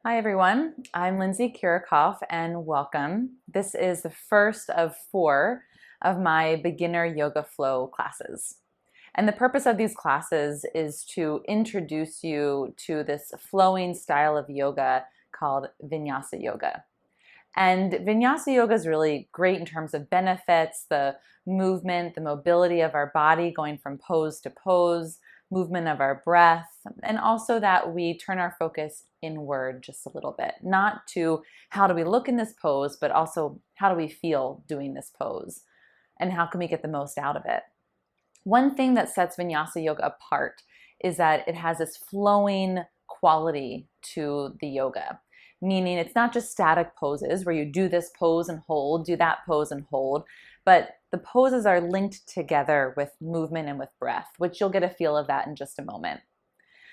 Hi everyone, I'm Lindsay Kirikoff and welcome. This is the first of 4 of my beginner yoga flow classes. And the purpose of these classes is to introduce you to this flowing style of yoga called Vinyasa yoga. And Vinyasa yoga is really great in terms of benefits, the movement, the mobility of our body going from pose to pose, movement of our breath, and also that we turn our focus inward just a little bit. Not to how do we look in this pose, but also how do we feel doing this pose and how can we get the most out of it. One thing that sets Vinyasa yoga apart is that it has this flowing quality to the yoga. Meaning it's not just static poses where you do this pose and hold, do that pose and hold, but the poses are linked together with movement and with breath, which you'll get a feel of that in just a moment.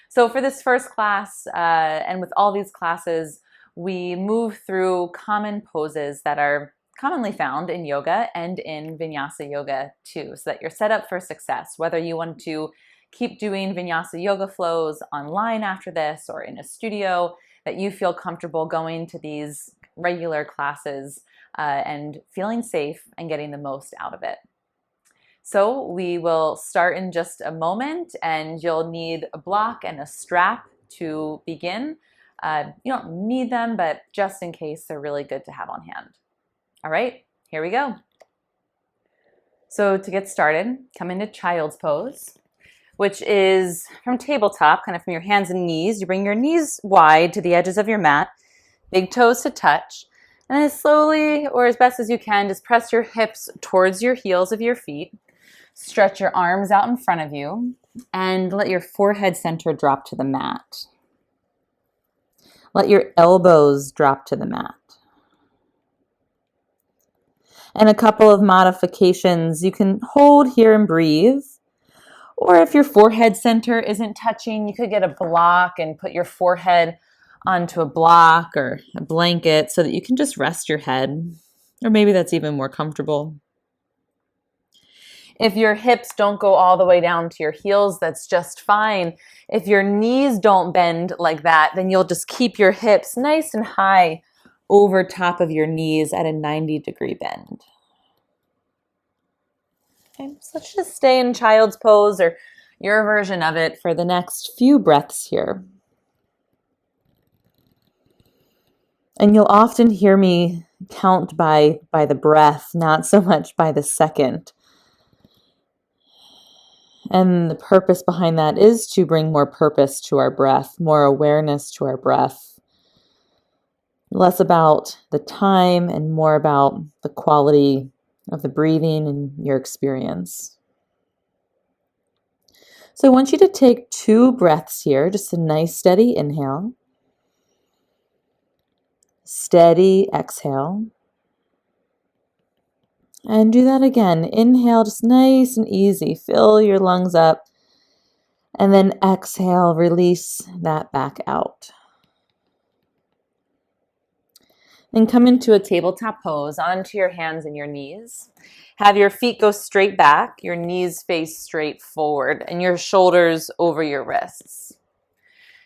So for this first class, and with all these classes, we move through common poses that are commonly found in yoga and in Vinyasa yoga too, so that you're set up for success, whether you want to keep doing Vinyasa yoga flows online after this or in a studio, that you feel comfortable going to these regular classes and feeling safe and getting the most out of it. So we will start in just a moment and you'll need a block and a strap to begin. You don't need them, but just in case, they're really good to have on hand. All right, here we go. So to get started, come into child's pose, which is from tabletop, kind of from your hands and knees. You bring your knees wide to the edges of your mat, big toes to touch, and then slowly, or as best as you can, just press your hips towards your heels of your feet. Stretch your arms out in front of you, and let your forehead center drop to the mat. Let your elbows drop to the mat. And a couple of modifications. You can hold here and breathe. Or if your forehead center isn't touching, you could get a block and put your forehead onto a block or a blanket so that you can just rest your head. Or maybe that's even more comfortable. If your hips don't go all the way down to your heels, that's just fine. If your knees don't bend like that, then you'll just keep your hips nice and high over top of your knees at a 90-degree bend. Okay, so let's just stay in child's pose or your version of it for the next few breaths here. And you'll often hear me count by the breath, not so much by the second. And the purpose behind that is to bring more purpose to our breath, more awareness to our breath. Less about the time and more about the quality of the breathing and your experience. So I want you to take 2 breaths here, just a nice steady inhale. Steady exhale. And do that again. Inhale, just nice and easy. Fill your lungs up. And then exhale, release that back out. Then come into a tabletop pose onto your hands and your knees. Have your feet go straight back, your knees face straight forward, and your shoulders over your wrists.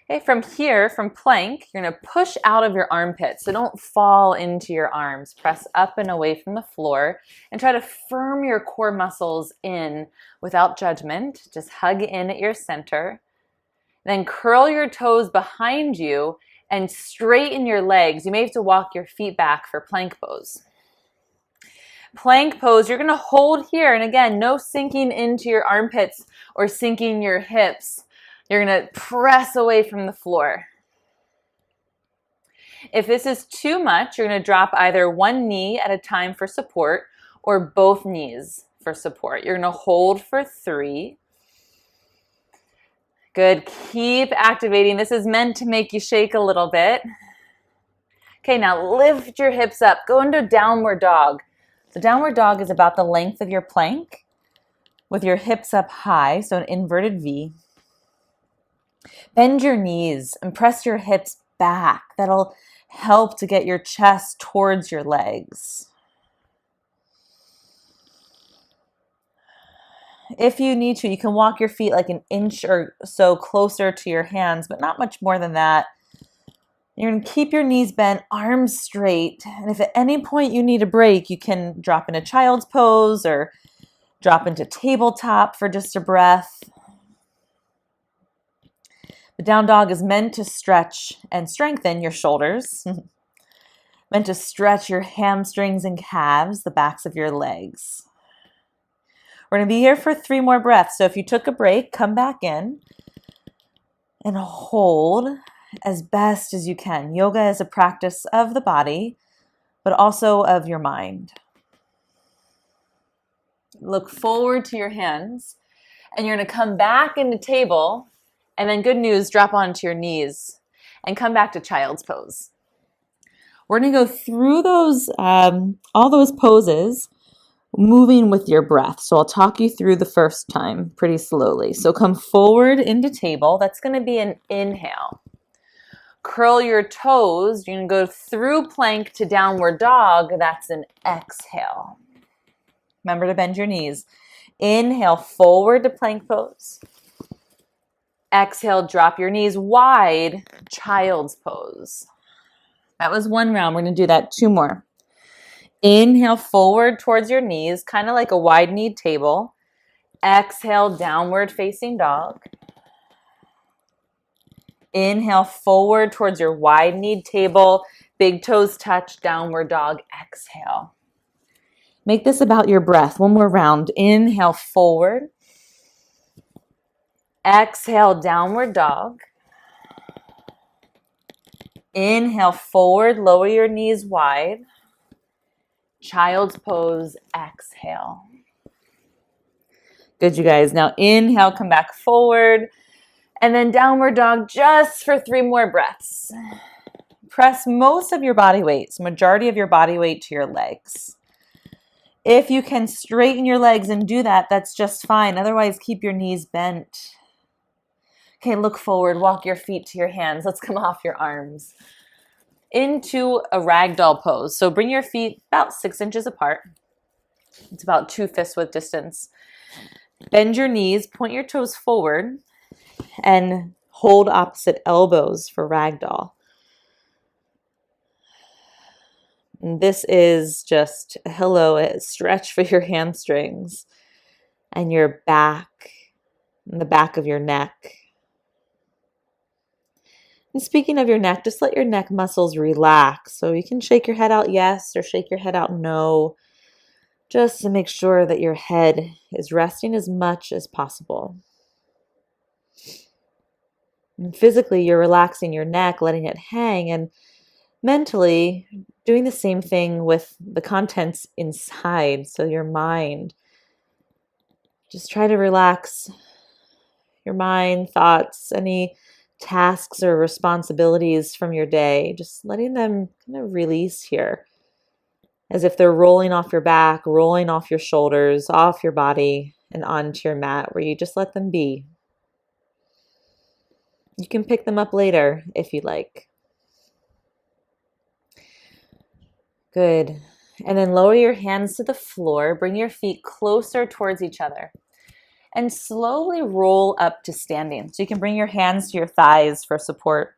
Okay, from here, from plank, you're going to push out of your armpits, so don't fall into your arms. Press up and away from the floor and try to firm your core muscles in without judgment. Just hug in at your center. Then curl your toes behind you and straighten your legs. You may have to walk your feet back for plank pose. Plank pose, you're going to hold here, and again, no sinking into your armpits or sinking your hips. You're going to press away from the floor. If this is too much, you're going to drop either one knee at a time for support or both knees for support. You're going to hold for 3. Good. Keep activating. This is meant to make you shake a little bit. Okay, now lift your hips up. Go into downward dog. So downward dog is about the length of your plank with your hips up high, so an inverted V. Bend your knees and press your hips back. That'll help to get your chest towards your legs. If you need to, you can walk your feet like an inch or so closer to your hands, but not much more than that. You're going to keep your knees bent, arms straight. And if at any point you need a break, you can drop into child's pose or drop into tabletop for just a breath. The down dog is meant to stretch and strengthen your shoulders, meant to stretch your hamstrings and calves, the backs of your legs. We're going to be here for 3 more breaths. So if you took a break, come back in and hold as best as you can. Yoga is a practice of the body, but also of your mind. Look forward to your hands, and you're going to come back into table, and then good news, drop onto your knees and come back to child's pose. We're going to go through those, all those poses, moving with your breath. So I'll talk you through the first time pretty slowly. So come forward into table. That's going to be an inhale. Curl your toes. You're going to go through plank to downward dog. That's an exhale. Remember to bend your knees. Inhale forward to plank pose. Exhale, drop your knees wide, child's pose. That was 1 round. We're going to do that 2 more. Inhale forward towards your knees, kind of like a wide-kneed table. Exhale, downward facing dog. Inhale forward towards your wide-kneed table. Big toes touch, downward dog. Exhale. Make this about your breath. 1 more round. Inhale forward. Exhale, downward dog. Inhale forward, lower your knees wide. Child's pose, exhale. Good, you guys. Now inhale, come back forward. And then downward dog just for 3 more breaths. Press most of your body weight, so majority of your body weight to your legs. If you can straighten your legs and do that, that's just fine. Otherwise, keep your knees bent. Okay, look forward, walk your feet to your hands. Let's come off your arms. Into a ragdoll pose. So bring your feet about 6 inches apart. It's about 2 fist width distance. Bend your knees, point your toes forward, and hold opposite elbows for ragdoll. And this is just a stretch for your hamstrings and your back and the back of your neck. And speaking of your neck, just let your neck muscles relax. So you can shake your head out yes or shake your head out no, just to make sure that your head is resting as much as possible. And physically, you're relaxing your neck, letting it hang, and mentally doing the same thing with the contents inside, so your mind. Just try to relax your mind, thoughts, any tasks or responsibilities from your day, just letting them kind of release here, as if they're rolling off your back, rolling off your shoulders, off your body, and onto your mat, where you just let them be. You can pick them up later if you like. Good. And then lower your hands to the floor. Bring your feet closer towards each other. And slowly roll up to standing. So you can bring your hands to your thighs for support.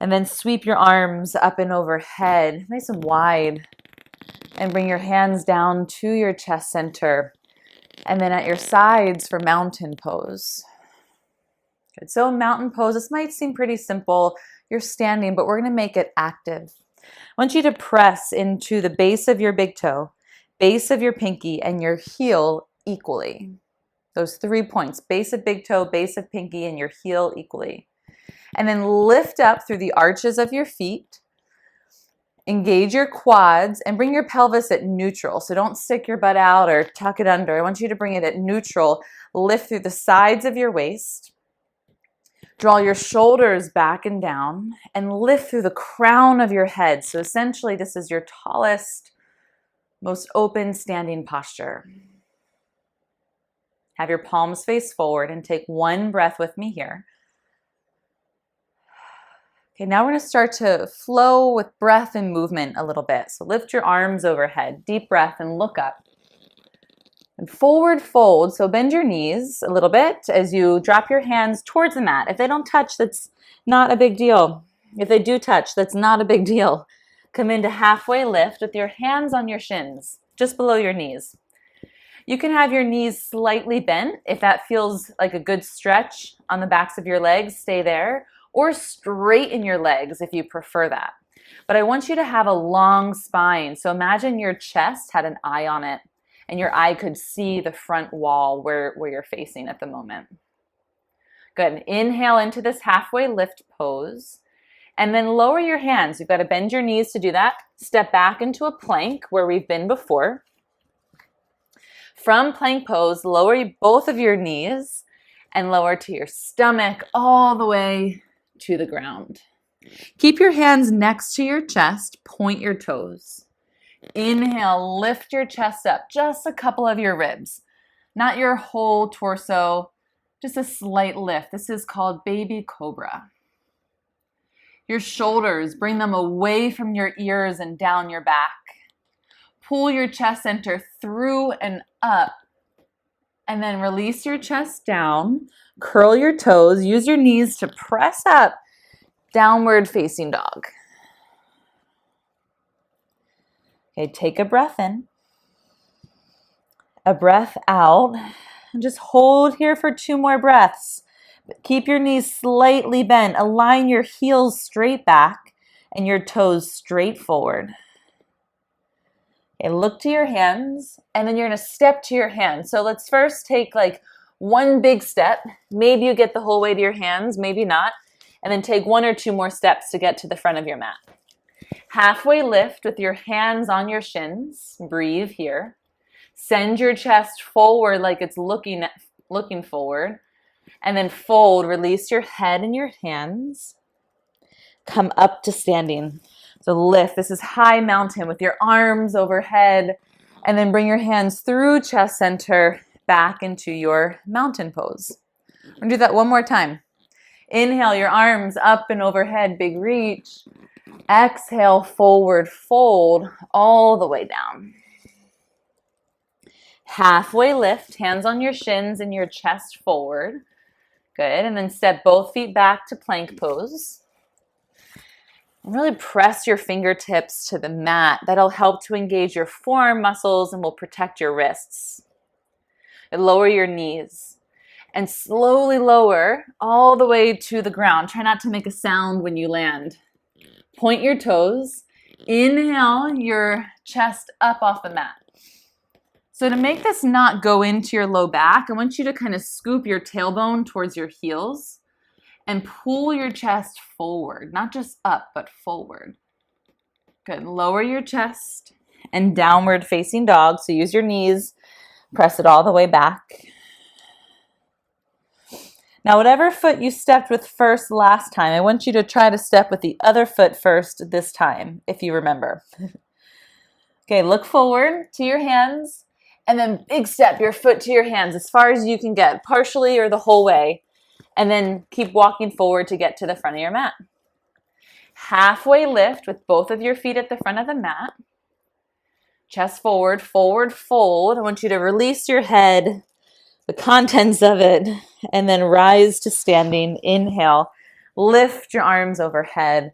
And then sweep your arms up and overhead, nice and wide. And bring your hands down to your chest center. And then at your sides for mountain pose. Good. So mountain pose, this might seem pretty simple. You're standing, but we're going to make it active. I want you to press into the base of your big toe, base of your pinky, and your heel equally. Those 3 points, base of big toe, base of pinky, and your heel equally. And then lift up through the arches of your feet. Engage your quads and bring your pelvis at neutral. So don't stick your butt out or tuck it under. I want you to bring it at neutral. Lift through the sides of your waist. Draw your shoulders back and down and lift through the crown of your head. So essentially, this is your tallest, most open standing posture. Have your palms face forward and take 1 breath with me here. Okay, now we're going to start to flow with breath and movement a little bit. So lift your arms overhead, deep breath, and look up. And forward fold, so bend your knees a little bit as you drop your hands towards the mat. If they don't touch, that's not a big deal. If they do touch, that's not a big deal. Come into halfway lift with your hands on your shins, just below your knees. You can have your knees slightly bent. If that feels like a good stretch on the backs of your legs, stay there. Or straighten your legs if you prefer that. But I want you to have a long spine. So imagine your chest had an eye on it, and your eye could see the front wall where you're facing at the moment. Good. Inhale into this halfway lift pose. And then lower your hands. You've got to bend your knees to do that. Step back into a plank where we've been before. From plank pose, lower both of your knees and lower to your stomach all the way to the ground. Keep your hands next to your chest. Point your toes. Inhale, lift your chest up, just a couple of your ribs, not your whole torso, just a slight lift. This is called baby cobra. Your shoulders, bring them away from your ears and down your back. Pull your chest center through and up, and then release your chest down. Curl your toes. Use your knees to press up. Downward facing dog. Okay, take a breath in, a breath out, and just hold here for 2 more breaths. Keep your knees slightly bent. Align your heels straight back and your toes straight forward. Okay, look to your hands, and then you're going to step to your hands. So let's first take like one big step. Maybe you get the whole way to your hands, maybe not. And then take 1 or 2 more steps to get to the front of your mat. Halfway lift with your hands on your shins. Breathe here. Send your chest forward like it's looking forward. And then fold. Release your head and your hands. Come up to standing. So lift. This is high mountain with your arms overhead. And then bring your hands through chest center back into your mountain pose. I'm going to do that one more time. Inhale, your arms up and overhead, big reach. Exhale, forward fold all the way down. Halfway lift, hands on your shins and your chest forward. Good, and then step both feet back to plank pose. And really press your fingertips to the mat. That'll help to engage your forearm muscles and will protect your wrists. And lower your knees. And slowly lower all the way to the ground. Try not to make a sound when you land. Point your toes. Inhale your chest up off the mat. So to make this not go into your low back, I want you to kind of scoop your tailbone towards your heels and pull your chest forward. Not just up, but forward. Good. Lower your chest and downward facing dog. So use your knees. Press it all the way back. Now, whatever foot you stepped with first last time, I want you to try to step with the other foot first this time, if you remember. Okay, look forward to your hands, and then big step your foot to your hands as far as you can get, partially or the whole way, and then keep walking forward to get to the front of your mat. Halfway lift with both of your feet at the front of the mat. Chest forward, forward fold. I want you to release your head, the contents of it, and then rise to standing. Inhale, lift your arms overhead,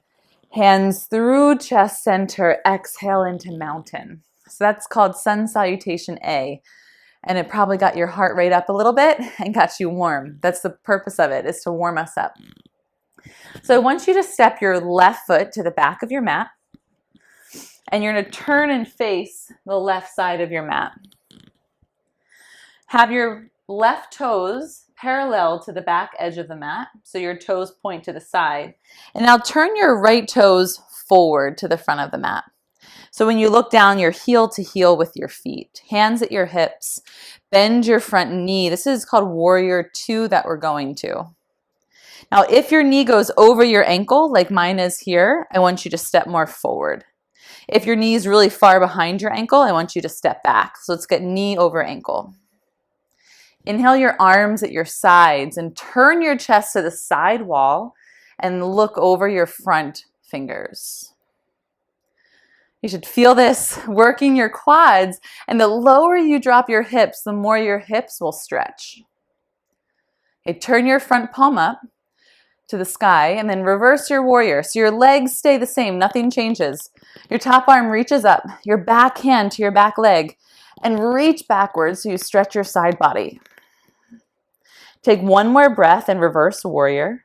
hands through chest center, exhale into mountain. So that's called sun salutation A, and it probably got your heart rate up a little bit and got you warm. That's the purpose of it, is to warm us up. So I want you to step your left foot to the back of your mat, and you're going to turn and face the left side of your mat. Have your left toes parallel to the back edge of the mat, so your toes point to the side. And now turn your right toes forward to the front of the mat. So when you look down, you're heel to heel with your feet, hands at your hips, bend your front knee. This is called Warrior 2 that we're going to. Now, if your knee goes over your ankle, like mine is here, I want you to step more forward. If your knee is really far behind your ankle, I want you to step back. So let's get knee over ankle. Inhale your arms at your sides and turn your chest to the side wall and look over your front fingers. You should feel this working your quads, and the lower you drop your hips, the more your hips will stretch. Okay, turn your front palm up. to the sky, and then reverse your warrior. So your legs stay the same, nothing changes. Your top arm reaches up, your back hand to your back leg, and reach backwards so you stretch your side body. Take one more breath and reverse warrior.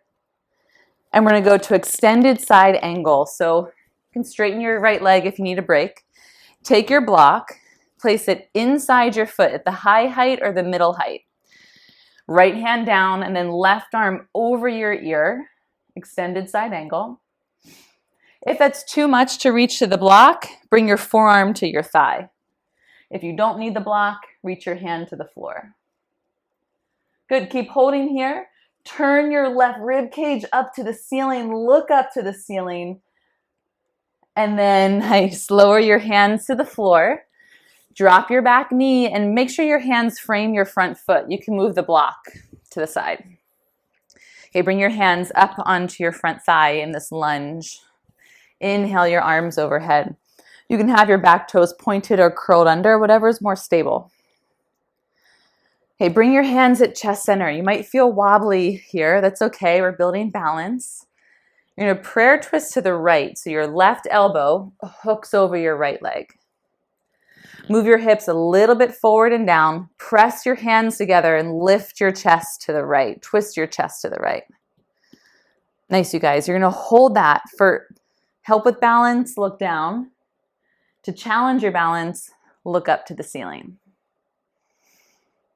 And we're going to go to extended side angle. So you can straighten your right leg if you need a break. Take your block, place it inside your foot at the high height or the middle height. Right hand down and then left arm over your ear, extended side angle. If that's too much to reach to the block, bring your forearm to your thigh. If you don't need the block, reach your hand to the floor. Good, keep holding here. Turn your left rib cage up to the ceiling, look up to the ceiling, and then nice, lower your hands to the floor. Drop your back knee and make sure your hands frame your front foot. You can move the block to the side. Okay, bring your hands up onto your front thigh in this lunge. Inhale your arms overhead. You can have your back toes pointed or curled under, whatever is more stable. Okay, bring your hands at chest center. You might feel wobbly here. That's okay. We're building balance. You're going to prayer twist to the right. So your left elbow hooks over your right leg. Move your hips a little bit forward and down. Press your hands together and lift your chest to the right. Twist your chest to the right. Nice, you guys. You're going to hold that for help with balance. Look down. To challenge your balance, look up to the ceiling.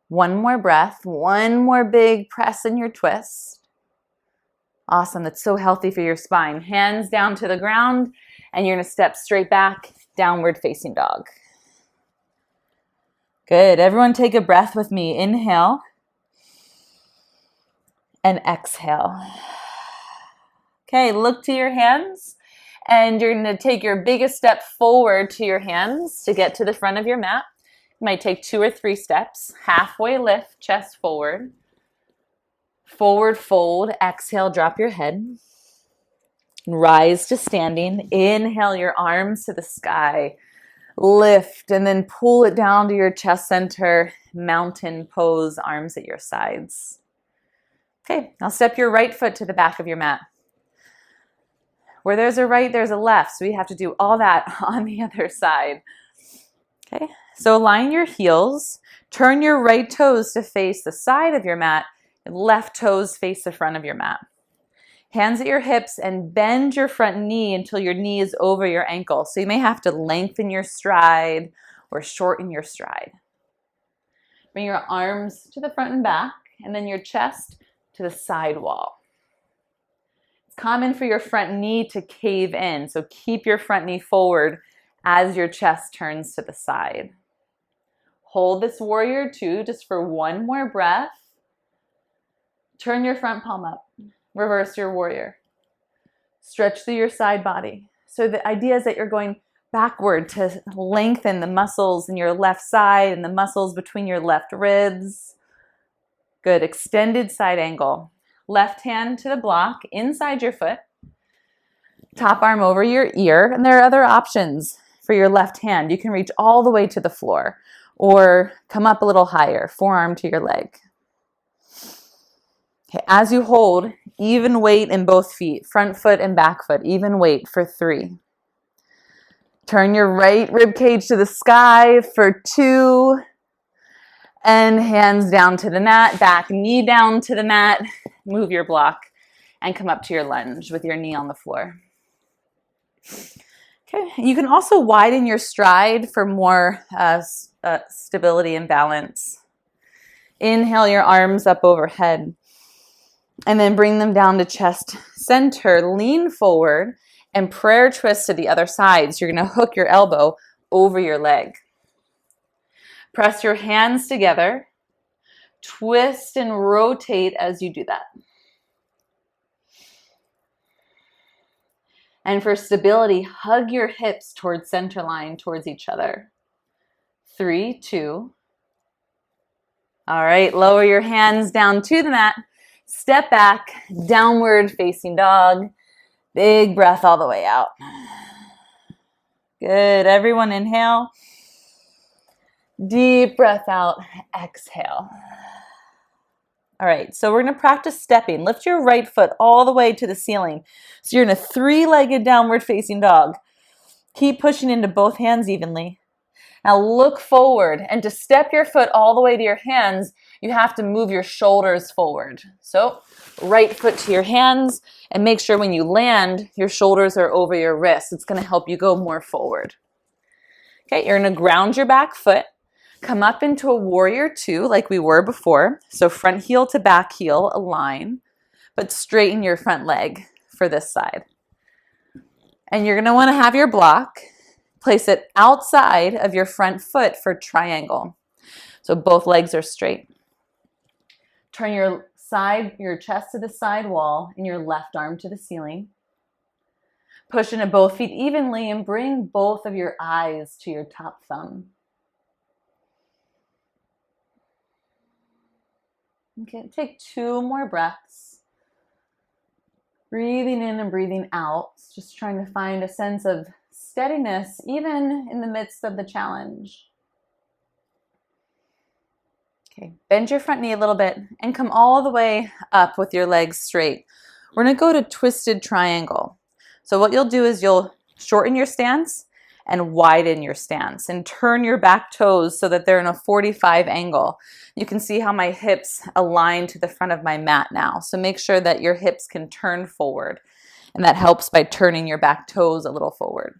One more breath. One more big press in your twist. Awesome. That's so healthy for your spine. Hands down to the ground, and you're going to step straight back, downward facing dog. Good. Everyone take a breath with me. Inhale and exhale. Okay, look to your hands, and you're going to take your biggest step forward to your hands to get to the front of your mat. You might take 2 or 3 steps. Halfway lift, chest forward. Forward fold. Exhale, drop your head. Rise to standing. Inhale your arms to the sky. Lift and then pull it down to your chest center. Mountain pose, arms at your sides. Okay, now step your right foot to the back of your mat. Where there's a right, there's a left. So we have to do all that on the other side. Okay, so align your heels. Turn your right toes to face the side of your mat. And left toes face the front of your mat. Hands at your hips and bend your front knee until your knee is over your ankle. So you may have to lengthen your stride or shorten your stride. Bring your arms to the front and back, and then your chest to the side wall. It's common for your front knee to cave in, so keep your front knee forward as your chest turns to the side. Hold this warrior 2 just for one more breath. Turn your front palm up. Reverse your warrior. Stretch through your side body. So the idea is that you're going backward to lengthen the muscles in your left side and the muscles between your left ribs. Good. Extended side angle. Left hand to the block inside your foot. Top arm over your ear. And there are other options for your left hand. You can reach all the way to the floor or come up a little higher, forearm to your leg. Okay, as you hold, even weight in both feet, front foot and back foot, even weight for 3. Turn your right rib cage to the sky for 2. And hands down to the mat, back knee down to the mat. Move your block and come up to your lunge with your knee on the floor. Okay, you can also widen your stride for more stability and balance. Inhale your arms up overhead. And then bring them down to chest center. Lean forward and prayer twist to the other side. So you're going to hook your elbow over your leg. Press your hands together. Twist and rotate as you do that. And for stability, hug your hips towards center line, towards each other. 3, 2. All right, lower your hands down to the mat. Step back, downward facing dog. Big breath all the way out. Good. Everyone inhale. Deep breath out. Exhale. All right, so we're gonna practice stepping. Lift your right foot all the way to the ceiling. So you're in a three-legged downward facing dog. Keep pushing into both hands evenly. Now look forward, and to step your foot all the way to your hands, you have to move your shoulders forward. So right foot to your hands, and make sure when you land, your shoulders are over your wrists. It's gonna help you go more forward. Okay, you're gonna ground your back foot. Come up into a warrior two like we were before. So front heel to back heel, align, but straighten your front leg for this side. And you're gonna wanna have your block, place it outside of your front foot for triangle. So both legs are straight. Turn your chest to the side wall and your left arm to the ceiling. Push into both feet evenly and bring both of your eyes to your top thumb. Okay, take 2 more breaths. Breathing in and breathing out. Just trying to find a sense of steadiness even in the midst of the challenge. Okay, bend your front knee a little bit and come all the way up with your legs straight. We're gonna go to twisted triangle. So what you'll do is you'll shorten your stance and widen your stance and turn your back toes so that they're in a 45 angle. You can see how my hips align to the front of my mat now. So make sure that your hips can turn forward, and that helps by turning your back toes a little forward.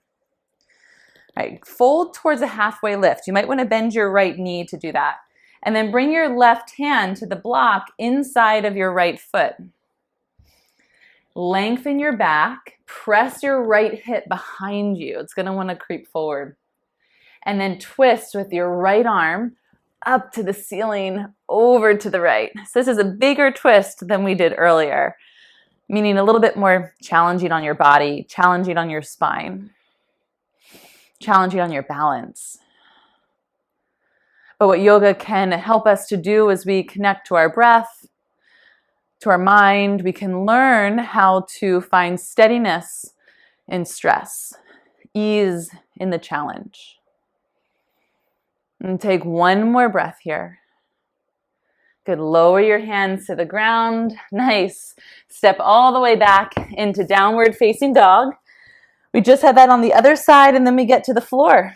All right, fold towards a halfway lift. You might want to bend your right knee to do that. And then bring your left hand to the block inside of your right foot. Lengthen your back, press your right hip behind you. It's gonna wanna creep forward. And then twist with your right arm up to the ceiling, over to the right. So this is a bigger twist than we did earlier, meaning a little bit more challenging on your body, challenging on your spine, challenging on your balance. But what yoga can help us to do is we connect to our breath, to our mind. We can learn how to find steadiness in stress, ease in the challenge. And take 1 more breath here. Good, lower your hands to the ground. Nice. Step all the way back into downward facing dog. We just had that on the other side, and then we get to the floor.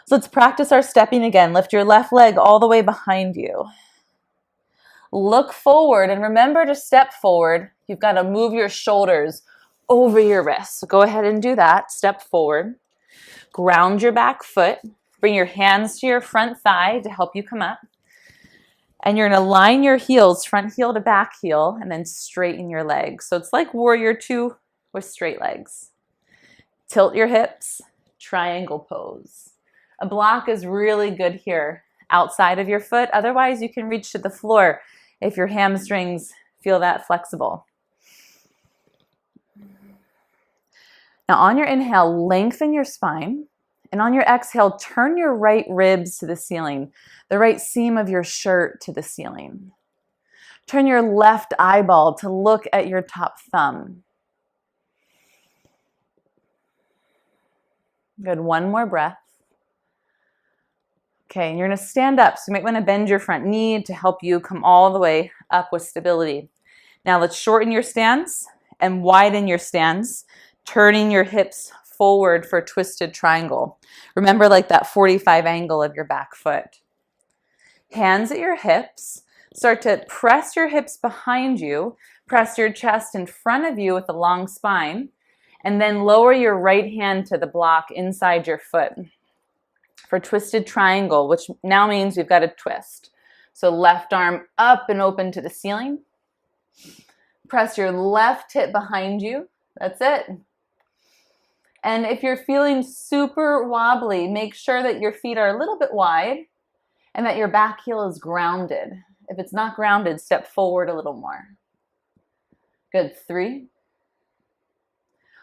So let's practice our stepping again. Lift your left leg all the way behind you. Look forward, and remember to step forward. You've got to move your shoulders over your wrists. So go ahead and do that. Step forward. Ground your back foot. Bring your hands to your front thigh to help you come up. And you're going to line your heels, front heel to back heel, and then straighten your legs. So it's like warrior two with straight legs. Tilt your hips, triangle pose. A block is really good here outside of your foot. Otherwise, you can reach to the floor if your hamstrings feel that flexible. Now on your inhale, lengthen your spine. And on your exhale, turn your right ribs to the ceiling, the right seam of your shirt to the ceiling. Turn your left eyeball to look at your top thumb. Good, 1 more breath. Okay, and you're gonna stand up, so you might wanna bend your front knee to help you come all the way up with stability. Now let's shorten your stance and widen your stance, turning your hips forward for twisted triangle. Remember, like that 45 angle of your back foot. Hands at your hips. Start to press your hips behind you. Press your chest in front of you with a long spine. And then lower your right hand to the block inside your foot for twisted triangle, which now means we've got a twist. So left arm up and open to the ceiling. Press your left hip behind you. That's it. And if you're feeling super wobbly, make sure that your feet are a little bit wide and that your back heel is grounded. If it's not grounded, step forward a little more. Good, 3.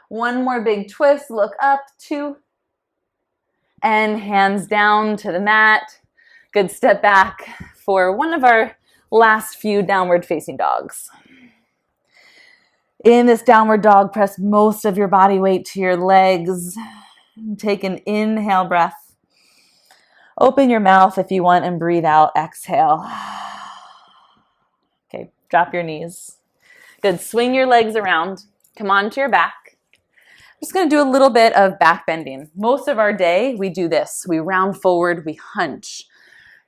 1 more big twist, look up, 2. And hands down to the mat. Good, step back for one of our last few downward facing dogs. In this downward dog, press most of your body weight to your legs. Take an inhale breath. Open your mouth if you want and breathe out, exhale. Drop your knees. Good. Swing your legs around. Come onto your back. I'm just going to do a little bit of back bending. Most of our day, we do this. We round forward, we hunch.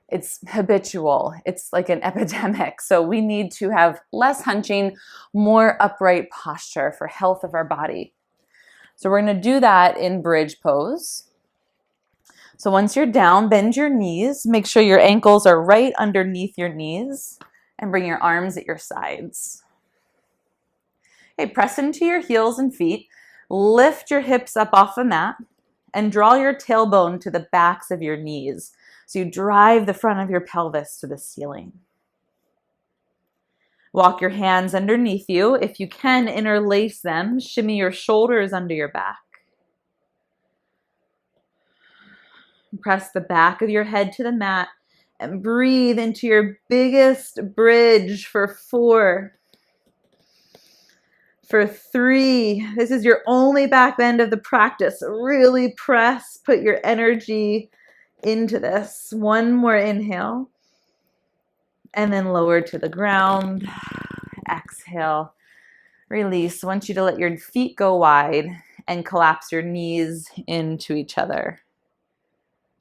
It's habitual. It's like an epidemic. So we need to have less hunching, more upright posture for health of our body. So we're going to do that in bridge pose. So once you're down, bend your knees. Make sure your ankles are right underneath your knees and bring your arms at your sides. Okay, press into your heels and feet. Lift your hips up off the mat and draw your tailbone to the backs of your knees. So you drive the front of your pelvis to the ceiling. Walk your hands underneath you. If you can, interlace them. Shimmy your shoulders under your back. Press the back of your head to the mat and breathe into your biggest bridge for 4. For 3, this is your only back bend of the practice. Really press, put your energy into this. 1 more inhale. And then lower to the ground. Exhale. Release. I want you to let your feet go wide and collapse your knees into each other.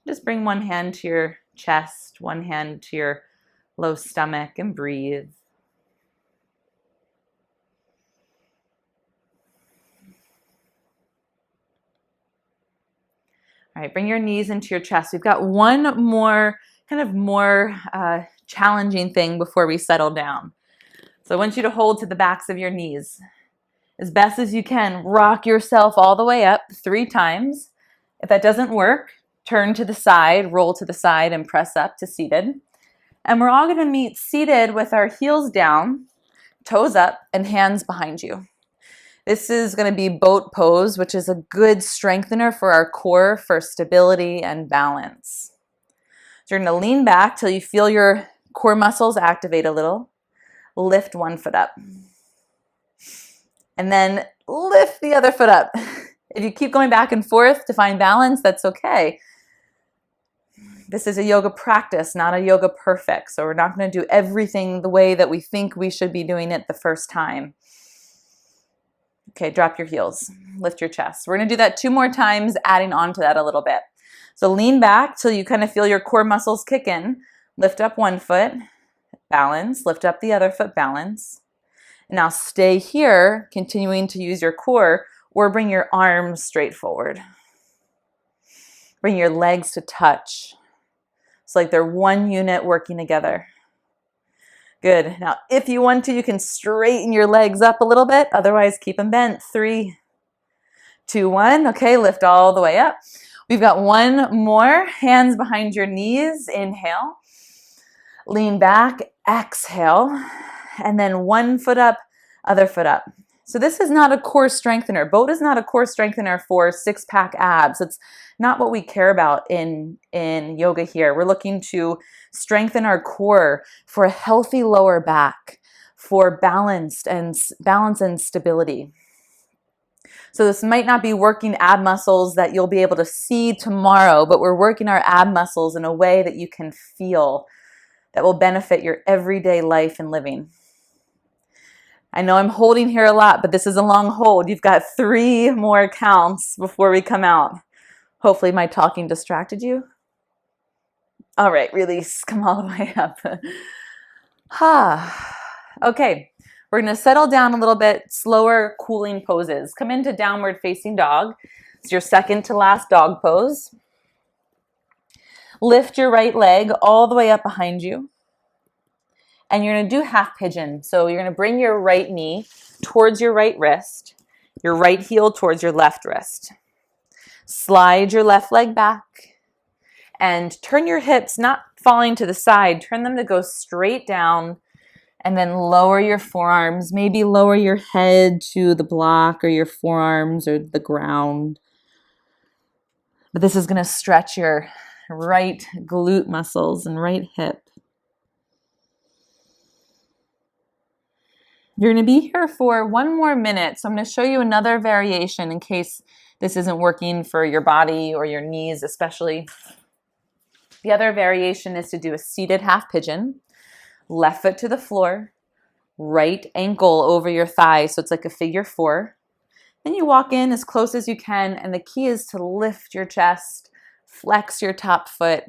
Just bring one hand to your chest, one hand to your low stomach, and breathe. All right, bring your knees into your chest. We've got one more challenging thing before we settle down. So I want you to hold to the backs of your knees. As best as you can, rock yourself all the way up 3 times. If that doesn't work, turn to the side, roll to the side, and press up to seated. And we're all going to meet seated with our heels down, toes up, and hands behind you. This is going to be boat pose, which is a good strengthener for our core for stability and balance. So you're going to lean back till you feel your core muscles activate a little. Lift one foot up. And then lift the other foot up. If you keep going back and forth to find balance, that's okay. This is a yoga practice, not a yoga perfect. So we're not going to do everything the way that we think we should be doing it the first time. Okay, drop your heels, lift your chest. We're going to do that 2 more times, adding on to that a little bit. So lean back till you kind of feel your core muscles kick in. Lift up one foot, balance. Lift up the other foot, balance. And now stay here, continuing to use your core, or bring your arms straight forward. Bring your legs to touch. It's like they're one unit working together. Good. Now, if you want to, you can straighten your legs up a little bit. Otherwise, keep them bent. 3, 2, 1. Okay, lift all the way up. We've got 1 more. Hands behind your knees. Inhale. Lean back. Exhale. And then 1 foot up, other foot up. So this is not a core strengthener. Boat is not a core strengthener for 6-pack abs. It's not what we care about in yoga here. We're looking to strengthen our core for a healthy lower back, for balance and stability. So this might not be working ab muscles that you'll be able to see tomorrow, but we're working our ab muscles in a way that you can feel that will benefit your everyday life and living. I know I'm holding here a lot, but this is a long hold. You've got 3 more counts before we come out. Hopefully my talking distracted you. All right, release. Come all the way up. Okay, we're going to settle down a little bit, slower cooling poses. Come into downward facing dog. It's your second to last dog pose. Lift your right leg all the way up behind you. And you're going to do half pigeon. So you're going to bring your right knee towards your right wrist, your right heel towards your left wrist. Slide your left leg back and turn your hips, not falling to the side, turn them to go straight down, and then lower your forearms. Maybe lower your head to the block or your forearms or the ground. But this is going to stretch your right glute muscles and right hip. You're going to be here for 1 more minute. So I'm going to show you another variation in case this isn't working for your body or your knees especially. The other variation is to do a seated half pigeon. Left foot to the floor. right ankle over your thigh, so it's like a figure 4. Then you walk in as close as you can, and the key is to lift your chest, flex your top foot,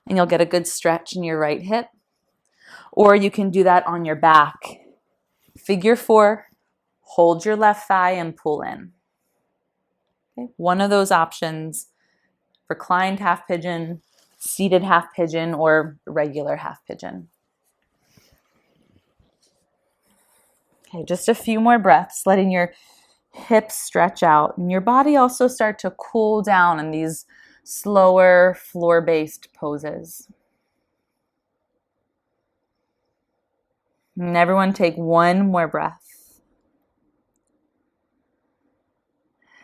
and you'll get a good stretch in your right hip. Or you can do that on your back. Figure 4, hold your left thigh and pull in. Okay? One of those options: reclined half pigeon, seated half pigeon, or regular half pigeon. Okay, just a few more breaths, letting your hips stretch out and your body also start to cool down in these slower floor-based poses. And everyone take one more breath.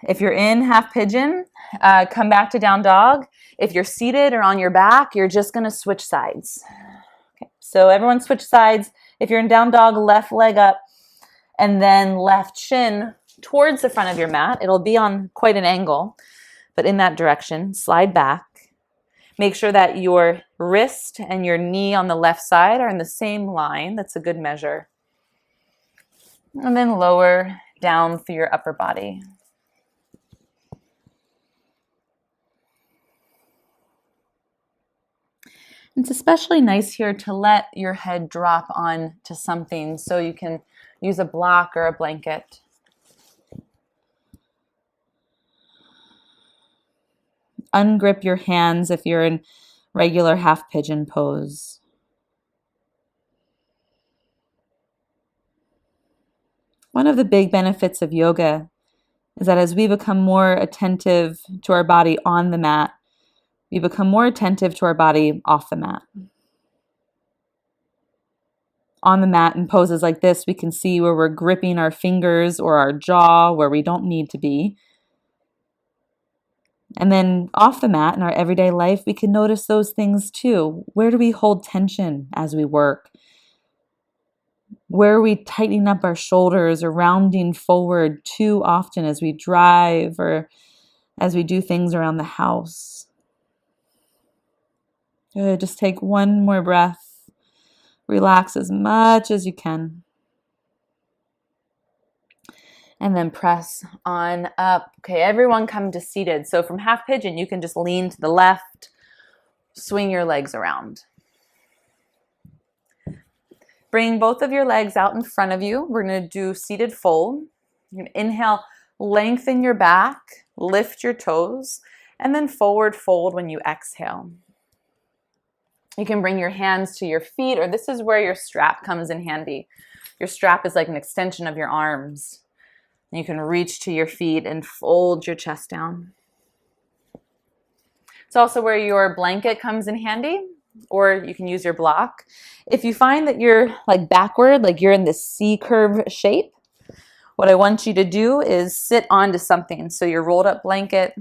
If you're in half pigeon, come back to down dog. If you're seated or on your back, you're just going to switch sides. Okay, so everyone switch sides. If you're in down dog, left leg up and then left shin towards the front of your mat. It'll be on quite an angle, but in that direction. Slide back. Make sure that your wrist and your knee on the left side are in the same line. That's a good measure. And then lower down through your upper body. It's especially nice here to let your head drop on to something, so you can use a block or a blanket. Ungrip your hands if you're in regular half pigeon pose. One of the big benefits of yoga is that as we become more attentive to our body on the mat, we become more attentive to our body off the mat. On the mat in poses like this, we can see where we're gripping our fingers or our jaw where we don't need to be. And then off the mat in our everyday life, we can notice those things too. Where do we hold tension as we work? Where are we tightening up our shoulders or rounding forward too often as we drive or as we do things around the house? Good. Just take one more breath. Relax as much as you can. And then press on up. Okay, everyone come to seated. So from half pigeon, you can just lean to the left, swing your legs around. Bring both of your legs out in front of you. We're going to do seated fold. You can inhale, lengthen your back, lift your toes, and then forward fold when you exhale. You can bring your hands to your feet, or this is where your strap comes in handy. Your strap is like an extension of your arms. You can reach to your feet and fold your chest down. It's also where your blanket comes in handy, or you can use your block. If you find that you're like backward, like you're in this C-curve shape, what I want you to do is sit onto something. So your rolled up blanket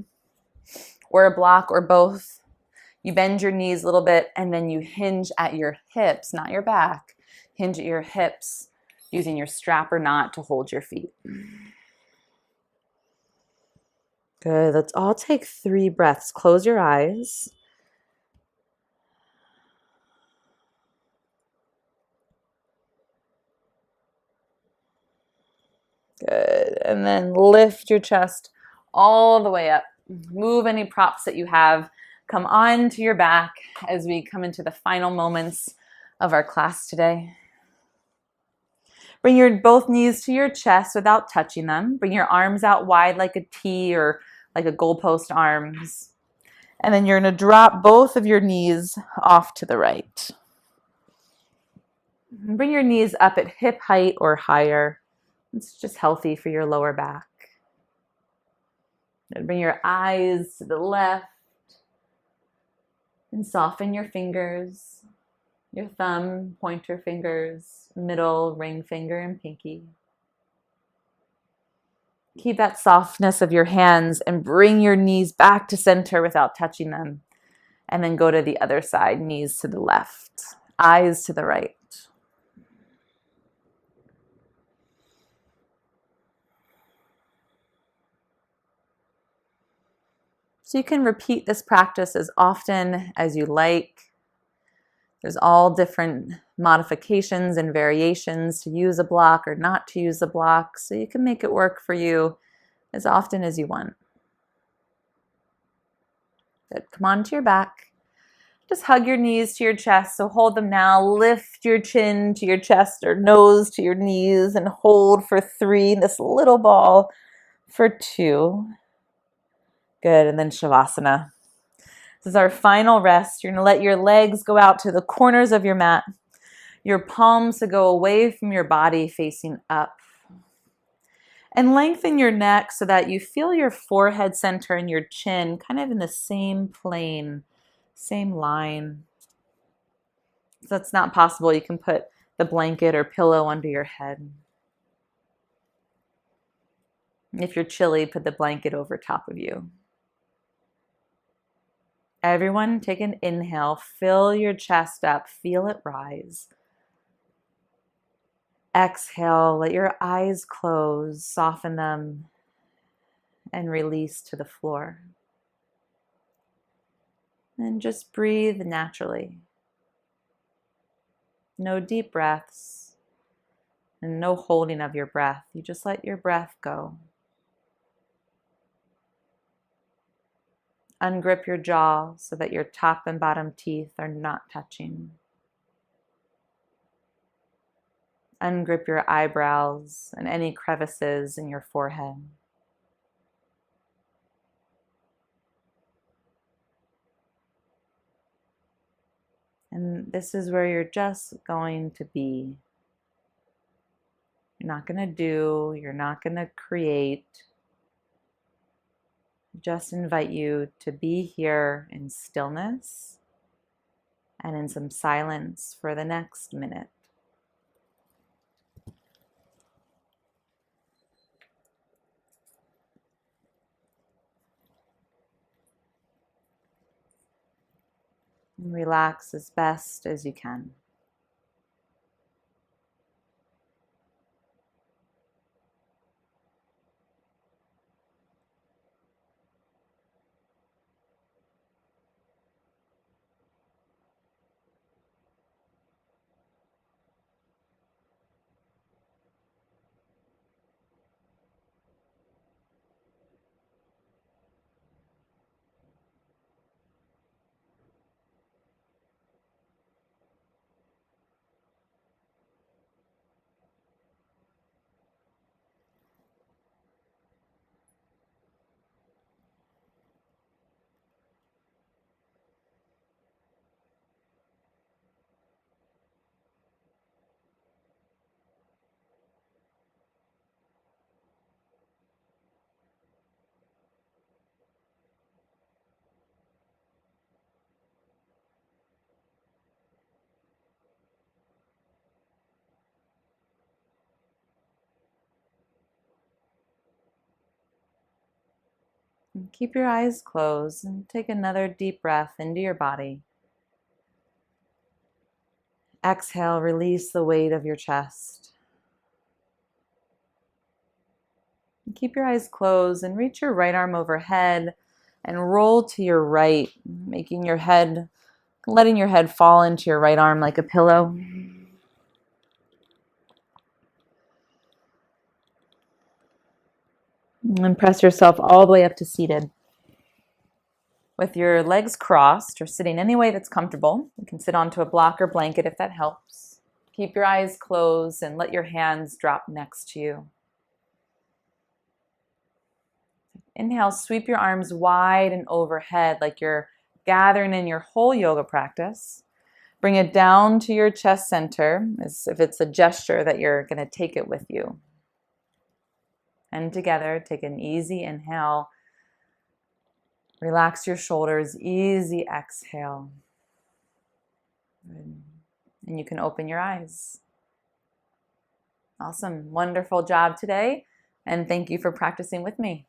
or a block or both. You bend your knees a little bit and then you hinge at your hips, not your back. Hinge at your hips using your strap or knot to hold your feet. Good. Let's all take 3 breaths. Close your eyes. Good. And then lift your chest all the way up. Move any props that you have. Come on to your back as we come into the final moments of our class today. Bring your both knees to your chest without touching them. Bring your arms out wide like a T or like a goalpost arms. And then you're going to drop both of your knees off to the right. Bring your knees up at hip height or higher. It's just healthy for your lower back. And bring your eyes to the left and soften your fingers, your thumb, pointer fingers, middle, ring finger, and pinky. Keep that softness of your hands and bring your knees back to center without touching them. And then go to the other side, knees to the left, eyes to the right. So you can repeat this practice as often as you like. There's all different modifications and variations to use a block or not to use a block, so you can make it work for you as often as you want. Good. Come onto your back. Just hug your knees to your chest, so hold them now. Lift your chin to your chest or nose to your knees and hold for 3, this little ball for 2. Good, and then Shavasana. This is our final rest. You're going to let your legs go out to the corners of your mat, your palms to go away from your body facing up. And lengthen your neck so that you feel your forehead center and your chin kind of in the same plane, same line. If that's not possible, you can put the blanket or pillow under your head. If you're chilly, put the blanket over top of you. Everyone take an inhale, fill your chest up, feel it rise. Exhale, let your eyes close, soften them, and release to the floor. And just breathe naturally. No deep breaths and no holding of your breath. You just let your breath go. Ungrip your jaw so that your top and bottom teeth are not touching. Ungrip your eyebrows and any crevices in your forehead. And this is where you're just going to be. You're not going to do, you're not going to create. Just invite you to be here in stillness and in some silence for the next minute. And relax as best as you can. And keep your eyes closed and take another deep breath into your body. Exhale, release the weight of your chest. And keep your eyes closed and reach your right arm overhead and roll to your right, letting your head fall into your right arm like a pillow. And press yourself all the way up to seated. With your legs crossed or sitting any way that's comfortable, you can sit onto a block or blanket if that helps. Keep your eyes closed and let your hands drop next to you. Inhale, sweep your arms wide and overhead like you're gathering in your whole yoga practice. Bring it down to your chest center as if it's a gesture that you're going to take it with you. And together, take an easy inhale. Relax your shoulders, easy exhale. Good. And you can open your eyes. Awesome, wonderful job today. And thank you for practicing with me.